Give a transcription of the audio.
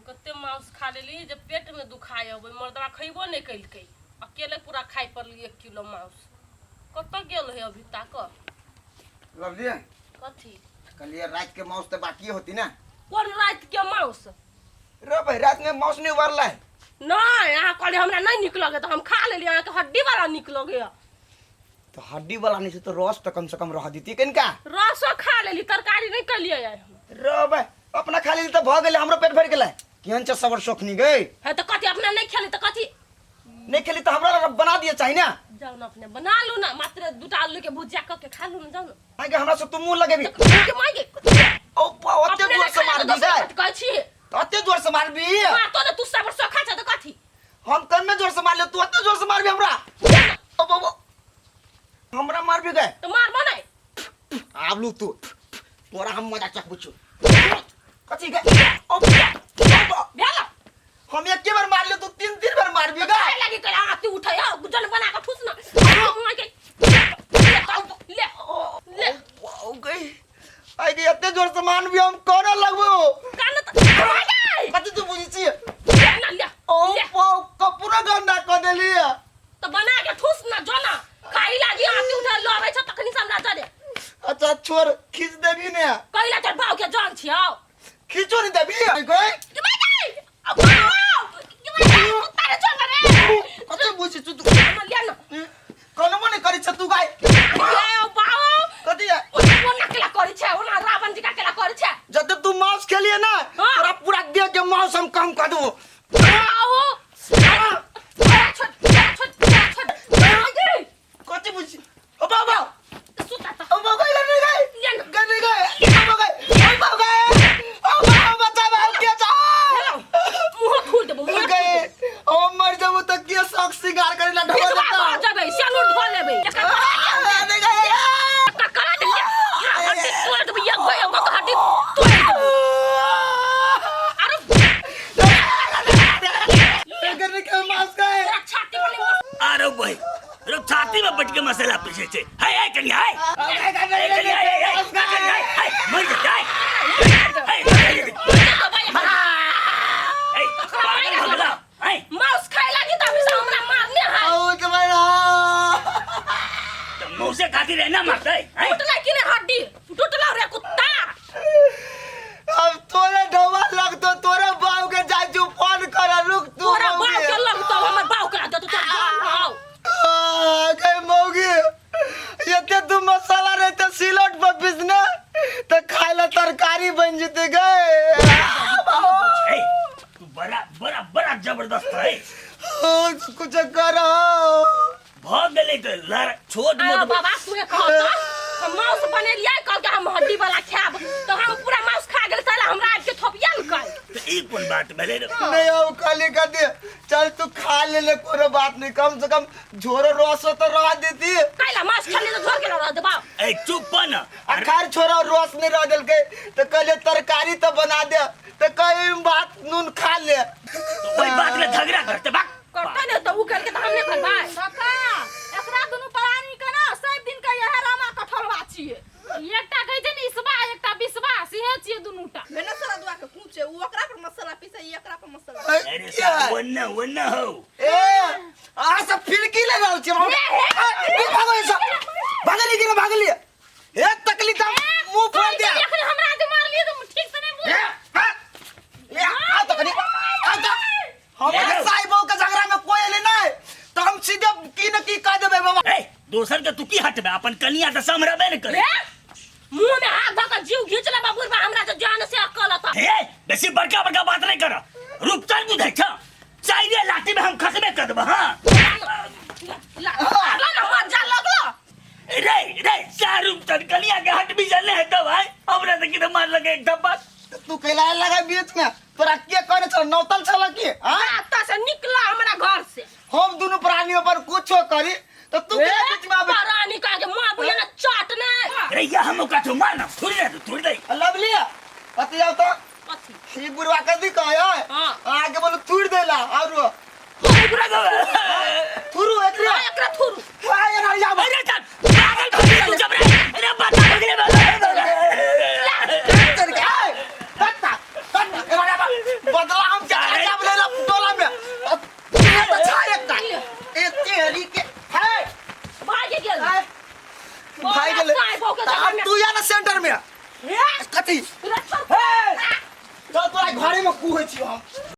कते मांस खा लेली जे पेट में दुखाय अब मर्दवा खइबो नहीं कैलकै अकेले पूरा खाइ पड़ली 1 किलो मांस कत गेल है अभी तक लवली कथी कलिए रात के मांस तो बाकी होती ना कौन रात के मांस रे भाई रात में मांस नहीं उबारला है नहीं यहाँ कहले हमरा नहीं निक लगे तो हम खा लेली यहाँ के हड्डी वाला निक लगे तो हड्डी वाला नहीं से तो रस तो कम से कम रह देती किनका रसो खा लेली तरकारी नहीं कलिए रे भाई अपना खा लेली तो भ गेले हमरो पेट भर गेलै केहन छ सबर सोखनी गई है तो कथी अपना नहीं खेली तो कथी नहीं खेली तो हमरा बना दिए चाहिए ना जाओ ना अपने बना लो ना मात्र 2 आलू के भुजिया करके खा लो ना जाओ ना आगे हमरा से तू मुंह लगेबी के मांगे ओ ओते जोर से मार दी जाए कहै छी ओते जोर से मारबी मां तो तू सबर सोखा छ तो कथी हम कम में जोर से मार ले तू ओते जोर से मारबी हमरा ओ बाबू हमरा मारबी गए तो मारबो नहीं आबलू तू तोरा हम मजा चक बुछु कथी गए ओ भेला हम एक बार मार ले तू 3 बार मारबी गए काय लागी कर आती उठै हो गुजन बना के ठुस ना ले ओ गई आई गई इतने जोर से मान भी हम कोना लगबो कान तो कथी तू बुझी छी ना ले ओ कपूरा गंदा क देली तो बना के ठुस ना जो ना खाई लागी आती उठै लबै छ तखनी सामना जा दे अच्छा छोड़ खींच देबी ने कहिला तोर भाव के जान छियौ खींचो नहीं देबी आई गई के भाई अब तारे चल रे कथी बुझी तू ले ना कोनो नहीं करी छ तू गाय ए बाऊ कथी है ओ नकला करी छै ओ ना रावण जी का केला करी छै जब तू मांस खेलिए ना तोरा पूरा देह के मांस हम कम कर दो बाऊ कथी बुझी ओ बाबा सुता ओ बाबा ले गई गई गई ओ बाबा ओ बाबा बचा बाबू के जा मुंह खोल दे मुंह गए ओ मर जाबो त के शौक सिंगार करे ला ढवा देता जबे सैलून धो लेबे ले गए का करा दे हड्डी तोड़ दे ये गयो को हड्डी तोड़ दे करने के मांस गए छाती वाली अरे भाई रो छाती में बट के मसाला पीछे से हाय कन्या हाय मर जाए मांस खाए लगी त हमेशा हमरा मारने है ओ के भाई तो मुंह से खाती रहना मरता है टूटला कि ने हड्डी टूटला रे कुत्ता अब तोरे ढवा लग तो तोरे बाऊ के जाजू फोन कर रुक तू तोरा बाऊ के लग तो हमर बाऊ के दे तो जान भाव गए मौगी ये तू मसाला रहते सिलौट पर पीसने तो खाइला तरकारी बन जते गए तू बड़ा बड़ा बड़ा जबरदस्त है कुछ करो भाग गले तो लड़ छोड़ अरे बाबा तू कहता हम मांस बने लिया कल के हम हड्डी वाला खाब तो हम पूरा मांस खा गेल साला हमरा आज के थोपिया न कर तो एक कौन बात भले नहीं अब खाली कर दे चल तू खा ले कोई बात नहीं कम से कम झोरो रस तो रह देती काला मांस खाने तो झोर के रह दे बाप ए चुप ना अखार छोरा रस नहीं रह दिल के तो कहले तरकारी तो बना दे तो कई बात नून खा ले तो वही बात में झगड़ा करते बात करता नहीं तो उ करके तो हमने करवाए काका एकरा दुनु प्राणी के ना सब दिन का यह रामा कठलवा छिए एकटा कहै छै इसबा एकटा बिसबा सिहे छिए दुनुटा मैंने सारा दुआ के पूछे वो एकरा पर मसाला पीसे ये एकरा पर मसाला अरे साहब वन्ना हो ए आ सब फिरकी लगाओ छी भागो भागली कि ना भागली एक तकलीफ मुंह फोड़ दे एखन हमरा जे मार लिए तुम ठीक से नहीं बोल ले आ तो कनी आ तो हमारे साहिबों के झगड़ा में कोई ले नहीं तो हम सीधे की न की कह देबे बाबा ए दोसर के तू की हटबे अपन कनिया त समरबे न करे मुंह में हाथ धक जीव खींच ले बाबू बा हमरा तो जान से अकल था ए बेसी बड़का बड़का बात नहीं कर रुपचन तू देख चाहिए लाठी में हम खसबे कर देबे हां ला ना मजा लगलो रे रुपचन कनिया के हट भी जले है तो भाई हमरा त किने मार लगे एक धब्बा तू कैला लगा बीच में तोरा के करे छ नौतल छला की हां रास्ता से निकला हमरा घर से हम दोनों प्राणियों पर कुछ करी तो तू के बीच में आवे रानी का के मां बोले ना चाटने अरे या हम का तो मारना थोड़ी दे लवली पति जाओ तो कथी ई बुढ़वा कदी कहया हां आगे बोलो थूड़ देला और थुरु एकरा थुरु हाय यार या अरे पागल भगले तू जब रे अरे बता भगले बदला भाई गेले साहब के जगह अब में तू या ना सेंटर में हे कथी तुरंत हे तो तोरा घरे में कू होइ छी हम